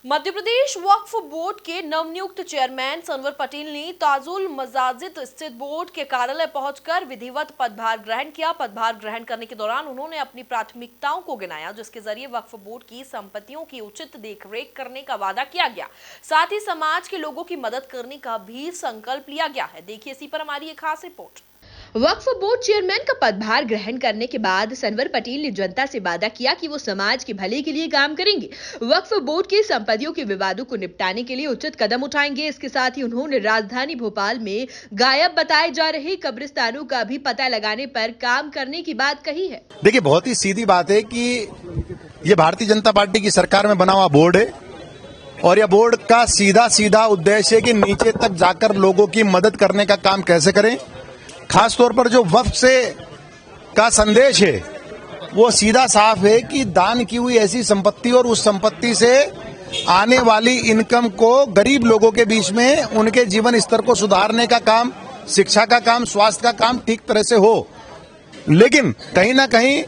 मध्य प्रदेश वक्फ board के नवनियुक्त chairman Sanwar Patel ने ताजुल मजाजिद स्थित बोर्ड के कार्यालय पहुंचकर विधिवत पदभार ग्रहण किया। पदभार ग्रहण करने के दौरान उन्होंने अपनी प्राथमिकताओं को गिनाया, जिसके जरिए वक्फ बोर्ड की संपत्तियों की उचित देखरेख करने का वादा किया गया। साथ ही समाज के लोगों की मदद करने का भी संकल्प लिया गया है। देखिए इसी पर हमारी एक खास रिपोर्ट। वक्फ बोर्ड चेयरमैन का पदभार ग्रहण करने के बाद सनवर पटेल ने जनता से वादा किया कि वो समाज के भले के लिए काम करेंगे, वक्फ बोर्ड की संपत्तियों के विवादों को निपटाने के लिए उचित कदम उठाएंगे। इसके साथ ही उन्होंने राजधानी भोपाल में गायब बताए जा रहे कब्रिस्तानों का भी पता लगाने पर काम करने की बात कही है। देखिए, बहुत ही सीधी बात है कि ये भारतीय जनता पार्टी की सरकार में बना हुआ बोर्ड है और यह बोर्ड का सीधा उद्देश्य है कि नीचे तक जाकर लोगों की मदद करने का काम कैसे करें। खास तौर पर जो वक्फ से का संदेश है वो सीधा साफ है कि दान की हुई ऐसी संपत्ति और उस संपत्ति से आने वाली इनकम को गरीब लोगों के बीच में उनके जीवन स्तर को सुधारने का काम, शिक्षा का काम, स्वास्थ्य का काम ठीक तरह से हो। लेकिन कहीं ना कहीं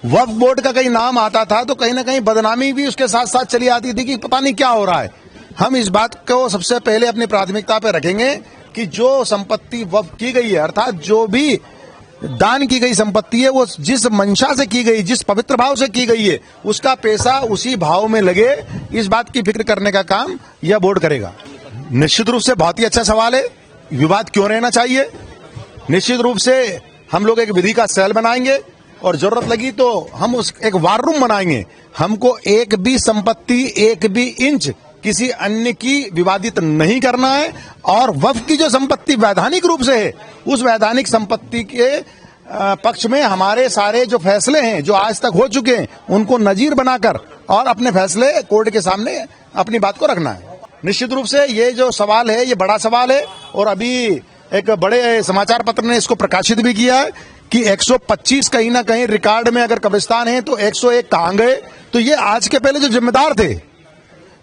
वक्फ बोर्ड का कहीं नाम आता था तो कहीं ना कहीं बदनामी भी उसके साथ साथ चली आती थी कि पता नहीं क्या हो रहा है। हम इस बात को सबसे पहले अपनी प्राथमिकता पर रखेंगे कि जो संपत्ति वक्फ की गई है, अर्थात जो भी दान की गई संपत्ति है, वो जिस मंशा से की गई, जिस पवित्र भाव से की गई है, उसका पैसा उसी भाव में लगे, इस बात की फिक्र करने का काम यह बोर्ड करेगा। निश्चित रूप से बहुत ही अच्छा सवाल है, विवाद क्यों रहना चाहिए। निश्चित रूप से हम लोग एक विधि का सेल बनाएंगे और जरूरत लगी तो हम उस एक वार रूम बनाएंगे। हमको एक भी संपत्ति, एक भी इंच किसी अन्य की विवादित नहीं करना है और वक्फ की जो संपत्ति वैधानिक रूप से है, उस वैधानिक संपत्ति के पक्ष में हमारे सारे जो फैसले हैं जो आज तक हो चुके हैं उनको नजीर बनाकर और अपने फैसले कोर्ट के सामने अपनी बात को रखना है। निश्चित रूप से ये जो सवाल है ये बड़ा सवाल है और अभी एक बड़े समाचार पत्र ने इसको प्रकाशित भी किया है कि 125 कहीं ना कहीं रिकॉर्ड में अगर कब्रिस्तान है तो 101 कहां गए। तो ये आज के पहले जो जिम्मेदार थे,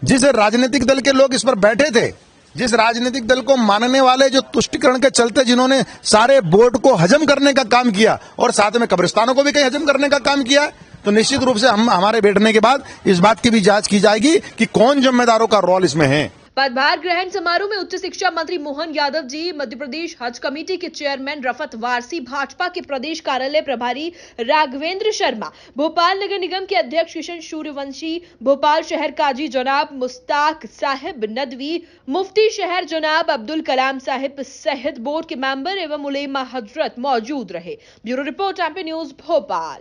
जिस राजनीतिक दल के लोग इस पर बैठे थे, जिस राजनीतिक दल को मानने वाले जो तुष्टिकरण के चलते जिन्होंने सारे बोर्ड को हजम करने का काम किया और साथ में कब्रिस्तानों को भी कहीं हजम करने का काम किया, तो निश्चित रूप से हमारे बैठने के बाद इस बात की भी जांच की जाएगी कि कौन जिम्मेदारों का रोल इसमें है। पदभार ग्रहण समारोह में उच्च शिक्षा मंत्री मोहन यादव जी, मध्य प्रदेश हज कमेटी के चेयरमैन रफत वारसी, भाजपा के प्रदेश कार्यालय प्रभारी राघवेंद्र शर्मा, भोपाल नगर निगम के अध्यक्ष किशन सूर्यवंशी, भोपाल शहर काजी जनाब मुस्ताक साहिब नदवी, मुफ्ती शहर जनाब अब्दुल कलाम साहिब सहित बोर्ड के मेंबर एवं उलेमा हजरत मौजूद रहे। Bureau report MP news Bhopal.